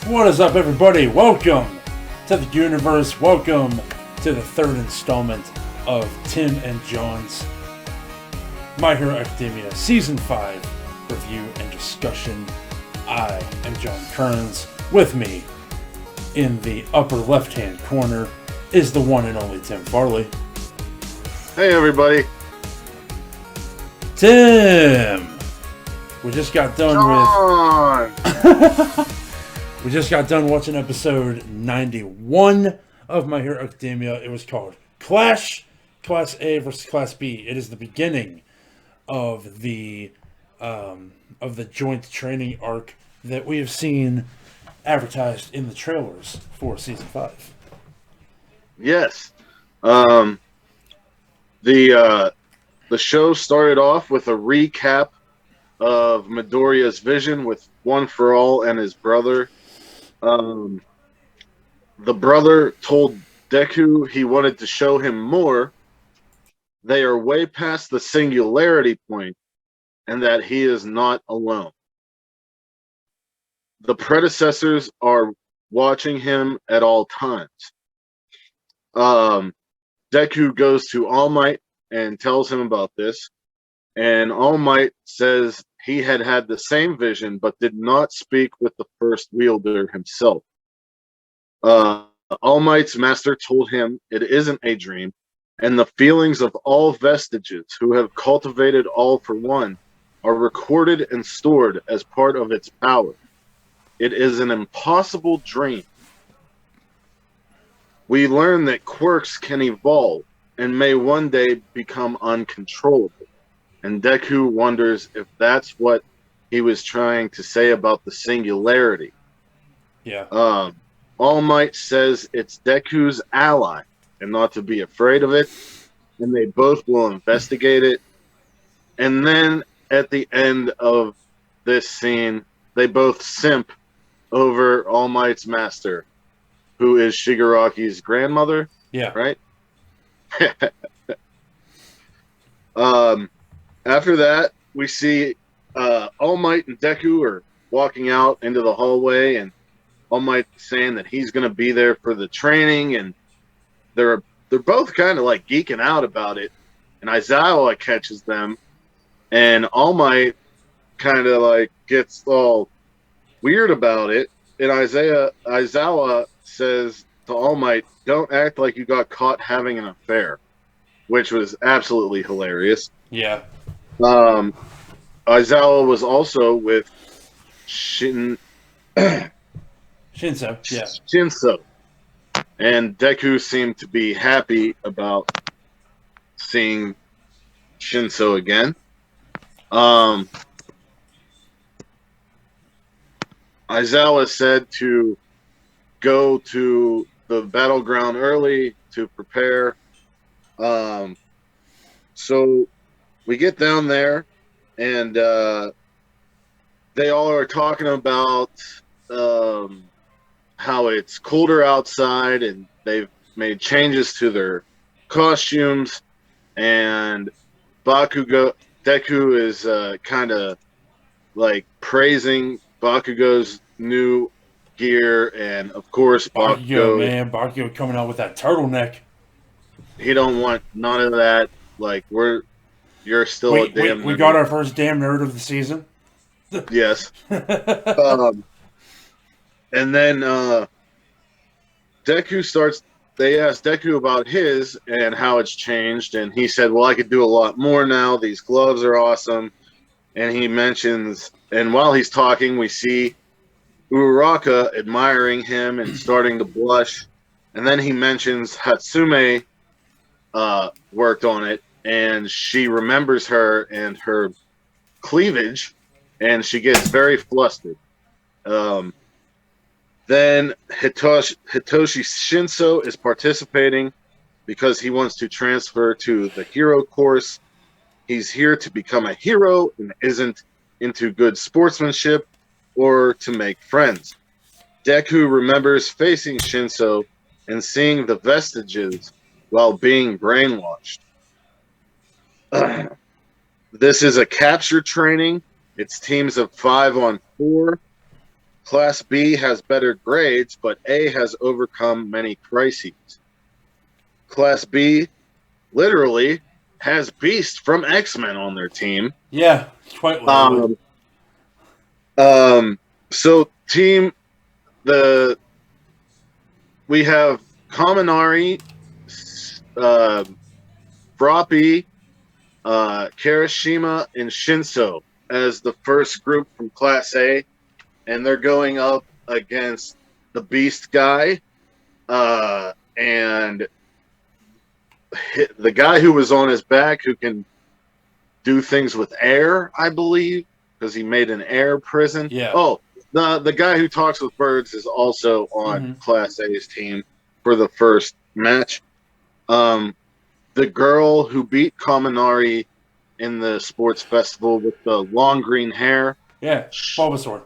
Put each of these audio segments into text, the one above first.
What is up, everybody? Welcome to the universe. Welcome to the third installment of Tim and John's My Hero Academia Season 5 review and discussion. I am John Kearns. With me in the upper left-hand corner is the one and only Tim Farley. Hey, everybody. Tim! We just got done John. We just got done watching episode 91 of My Hero Academia. It was called Clash, Class A versus Class B. It is the beginning of the joint training arc that we have seen advertised in the trailers for Season 5. Yes. The show started off with a recap of Midoriya's vision with One for All and his brother. The brother told Deku he wanted to show him more. They are way past the singularity point and that he is not alone. The predecessors are watching him at all times. Deku goes to All Might and tells him about this, and All Might says he had the same vision but did not speak with the first wielder himself. All Might's master told him it isn't a dream, and the feelings of all vestiges who have cultivated All for One are recorded and stored as part of its power. It is an impossible dream. We learn that quirks can evolve and may one day become uncontrollable. And Deku wonders if that's what he was trying to say about the singularity. Yeah. All Might says it's Deku's ally and not to be afraid of it, and they both will investigate it. And then at the end of this scene, they both simp over All Might's master, who is Shigaraki's grandmother. Yeah. Right? After that, we see All Might and Deku are walking out into the hallway, and All Might saying that he's going to be there for the training, and they're both kind of like geeking out about it. And Aizawa catches them, and All Might kind of like gets all weird about it. And Aizawa says to All Might, "Don't act like you got caught having an affair," which was absolutely hilarious. Yeah. Aizawa was also with Shinso. Yeah. Shinso. And Deku seemed to be happy about seeing Shinso again. Aizawa said to go to the battleground early to prepare. So we get down there, and they all are talking about how it's colder outside, and they've made changes to their costumes, and Deku is kind of like praising Bakugo's new gear, and of course Bakugo coming out with that turtleneck. He don't want none of that. Like, you're still a damn nerd. We got our first damn nerd of the season. Yes. And then they asked Deku about his and how it's changed, and he said, well, I could do a lot more now. These gloves are awesome. And he mentions, and while he's talking, we see Uraraka admiring him and starting to blush. And then he mentions Hatsume worked on it, and she remembers her and her cleavage, and she gets very flustered. Then Hitoshi Shinso is participating because he wants to transfer to the hero course. He's here to become a hero and isn't into good sportsmanship or to make friends. Deku remembers facing Shinso and seeing the vestiges while being brainwashed. This is a capture training. It's teams of 5 on 4. Class B has better grades, but A has overcome many crises. Class B literally has Beast from X-Men on their team. Yeah, quite literally. So we have Kaminari, Froppy, Kirishima, and Shinso as the first group from Class A, and they're going up against the Beast guy, and the guy who was on his back who can do things with air, I believe, because he made an air prison. Yeah. Oh, the guy who talks with birds is also on Class A's team for the first match. The girl who beat Kaminari in the sports festival with the long green hair. Yeah, Bulbasaur.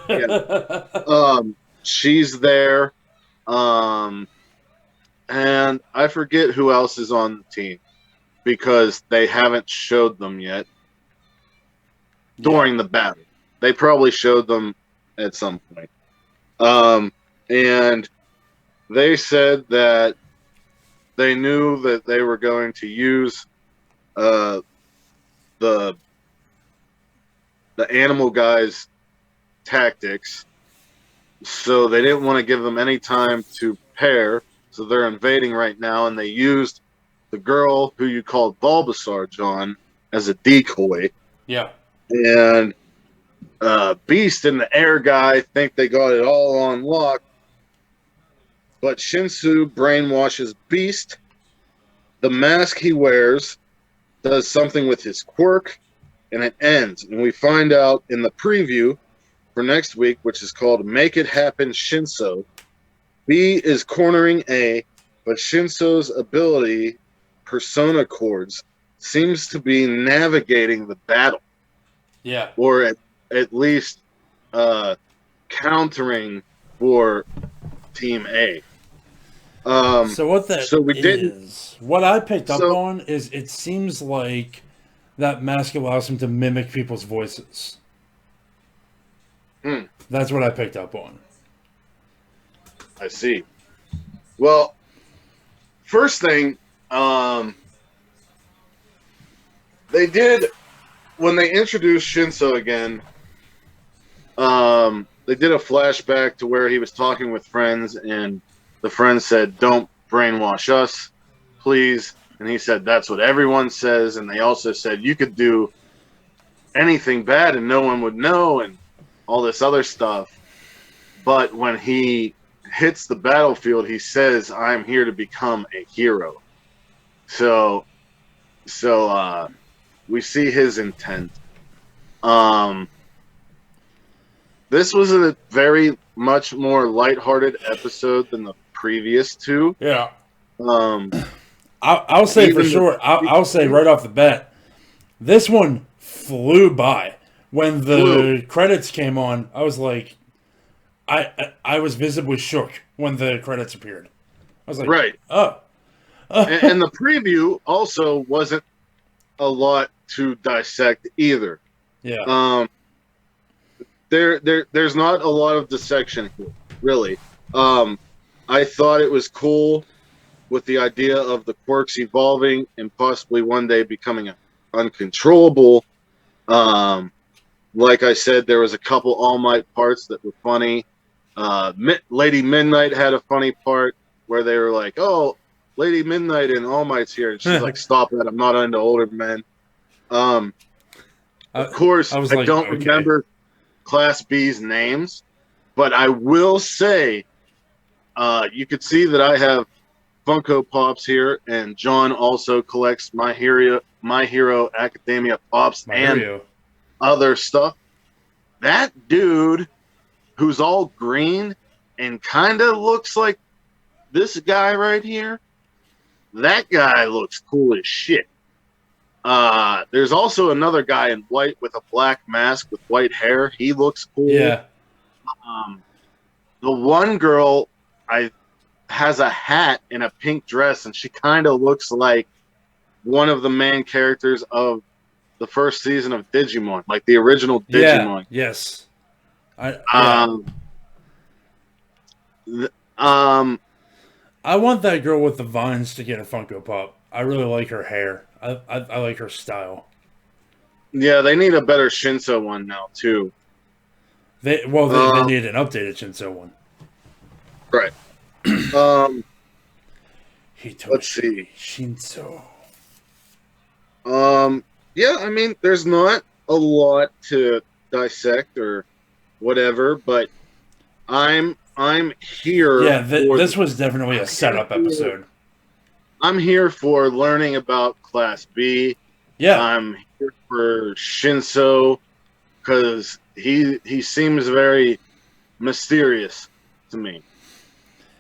Yeah. She's there. And I forget who else is on the team because they haven't showed them yet during the battle. They probably showed them at some point. And they said that they knew that they were going to use the animal guy's tactics, so they didn't want to give them any time to pair. So they're invading right now, and they used the girl who you called Bulbasaur, John, as a decoy. Yeah. And Beast and the air guy think they got it all on lock, but Shinsu brainwashes Beast. The mask he wears does something with his quirk, and it ends. And we find out in the preview for next week, which is called Make It Happen Shinso, B is cornering A, but Shinso's ability, Persona Chords, seems to be navigating the battle. Yeah. Or at least countering for Team A. So what that so we is, what I picked up on is it seems like that mask allows him to mimic people's voices. That's what I picked up on. I see. Well, first thing, they did, when they introduced Shinso again, they did a flashback to where he was talking with friends, and the friends said, "Don't brainwash us, please." And he said, "That's what everyone says." And they also said, "You could do anything bad and no one would know," and all this other stuff. But when he hits the battlefield, he says, "I'm here to become a hero." So we see his intent. This was a very much more lighthearted episode than the previous two. Yeah. I'll say for sure. I'll say right off the bat, this one flew by. When the credits came on, I was like, I was visibly shook when the credits appeared. I was like, right. Oh. And the preview also wasn't a lot to dissect either. Yeah. There's not a lot of dissection here, really. I thought it was cool with the idea of the quirks evolving and possibly one day becoming uncontrollable. Like I said, there was a couple All Might parts that were funny. Lady Midnight had a funny part where they were like, "Oh, Lady Midnight and All Might's here," and she's like, "Stop that! I'm not into older men." Of course, I don't remember Class B's names, but I will say, you could see that I have Funko Pops here, and John also collects My Hero Academia Pops and other stuff. That dude who's all green and kind of looks like this guy right here, that guy looks cool as shit. There's also another guy in white with a black mask with white hair. He looks cool. Yeah. The one girl has a hat and a pink dress, and she kind of looks like one of the main characters of the first season of Digimon, like the original Digimon. Yeah. Yes. Um, th- um, I want that girl with the vines to get a Funko Pop. I really like her hair. I like her style. yeah, they need a better Shinso one now too. They Um, need an updated Shinso one. right. Um, let's Hitoshi see. Shinso. Yeah, I mean, there's not a lot to dissect or whatever, but I'm here Yeah, for this was definitely a I'm here setup for episode. I'm here for learning about Class B. Yeah, I'm here for Shinso because he seems very mysterious to me. it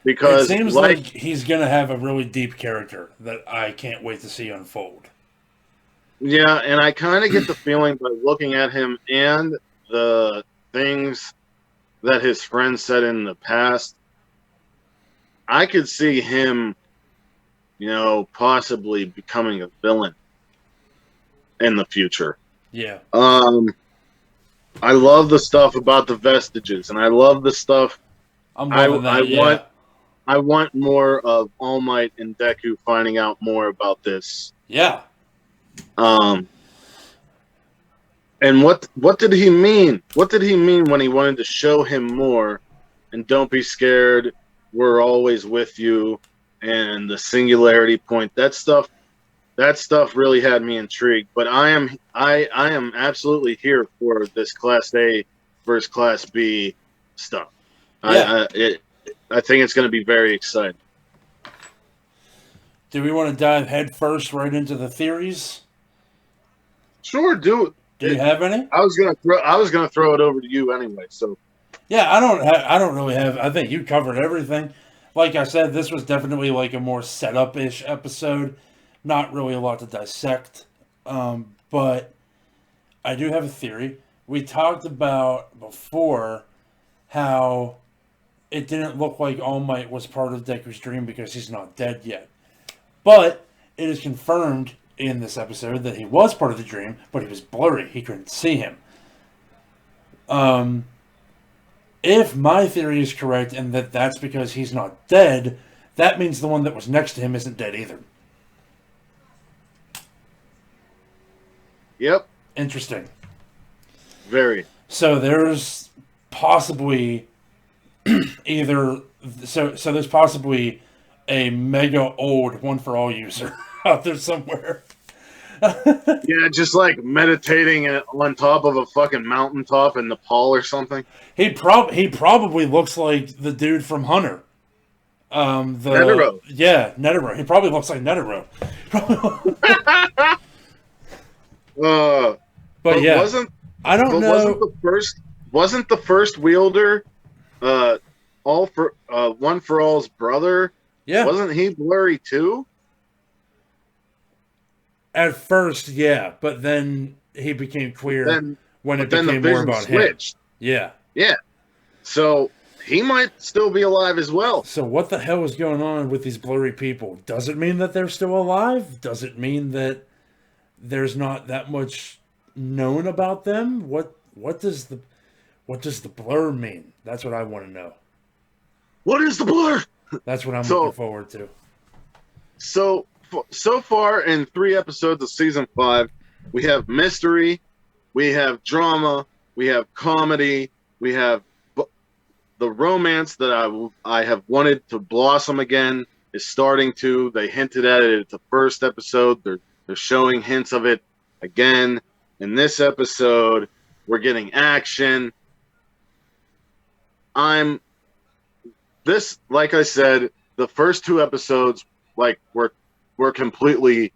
Because seems like like he's gonna have a really deep character that I can't wait to see unfold. yeah, and I kind of get the feeling by looking at him and the things that his friends said in the past, I could see him, possibly becoming a villain in the future. Yeah, I love the stuff about the vestiges, and I love the stuff. I'm I loving I that. want Yeah, I want more of All Might and Deku finding out more about this. yeah. Um, and what did he mean? What did he mean when he wanted to show him more? And don't be scared. We're always with you. And the singularity point. That stuff really had me intrigued. But I am absolutely here for this Class A versus Class B stuff. Yeah. I think it's going to be very exciting. Do we want to dive head first right into the theories? Sure, do Do you it. have any? I was gonna throw it over to you anyway. So Yeah, I don't really have. I think you covered everything. Like I said, this was definitely like a more setup-ish episode. Not really a lot to dissect. But I do have a theory. We talked about before how it didn't look like All Might was part of Deku's dream because he's not dead yet. But it is confirmed in this episode that he was part of the dream, but he was blurry. He couldn't see him. If my theory is correct and that that's because he's not dead, that means the one that was next to him isn't dead either. yep, Interesting. very. So there's possibly either so there's possibly a mega old One for All user out there somewhere. Yeah, just like meditating on top of a fucking mountaintop in Nepal or something. He probably looks like the dude from Hunter. Netero. Yeah, Netero. He probably looks like Netero. But yeah, I don't know. Wasn't the first wielder One for All's brother? Yeah, Wasn't he blurry too? at first, yeah, but then he became queer when it Then the became more vision about switched. him. Yeah. Yeah. So he might still be alive as well. So what the hell is going on with these blurry people? Does it mean that they're still alive? Does it mean that there's not that much known about them? What does the blur mean? That's what I want to know. What is the blur? That's what I'm looking forward to. So far in 3 episodes of season 5, we have mystery, we have drama, we have comedy, we have the romance that I have wanted to blossom again is starting to. They hinted at it at the first episode. They're showing hints of it again. In this episode, we're getting action. Like I said, the first 2 episodes were completely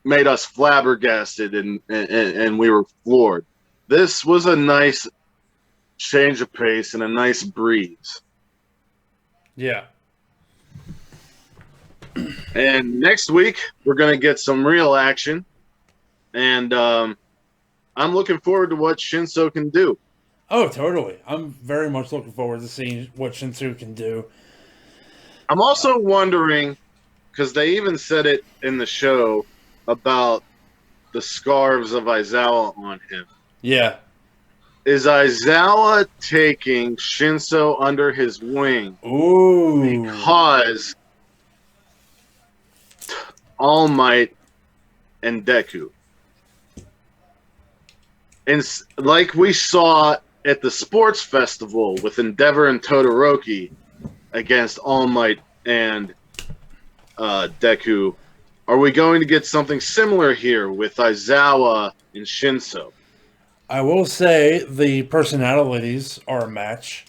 made us flabbergasted and we were floored. This was a nice change of pace and a nice breeze. Yeah. And next week we're going to get some real action, and I'm looking forward to what Shinso can do. Oh, totally. I'm very much looking forward to seeing what Shinsu can do. I'm also wondering, because they even said it in the show about the scarves of Aizawa on him. Yeah. is Aizawa taking Shinso under his wing Ooh. because All Might and Deku. And like we saw at the sports festival with Endeavor and Todoroki against All Might and Deku, are we going to get something similar here with Aizawa and Shinso? I will say the personalities are a match.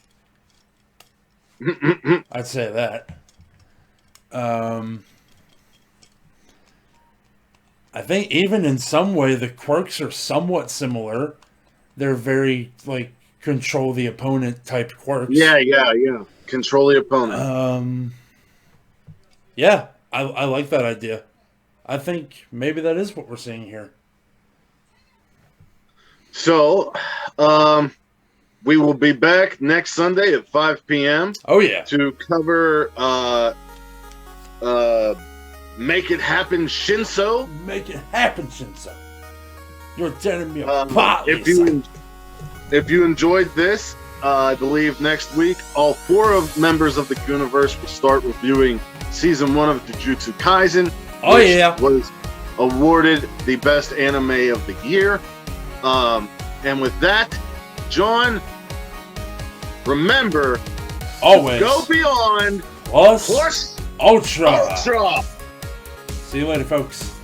I'd say that. I think even in some way the quirks are somewhat similar. They're very like control the opponent type quirks. Yeah. Control the opponent. Yeah, I like that idea. I think maybe that is what we're seeing here. So, we will be back next Sunday at 5 p.m. Oh yeah, to cover Make It Happen Shinso. Make it happen, Shinso. You're telling me apart. If you enjoyed this, I believe next week all 4 members of the Gooniverse will start reviewing season 1 of Jujutsu Kaisen. Oh yeah, was awarded the best anime of the year. And with that, John, remember, always go beyond plus ultra. Ultra. See you later, folks.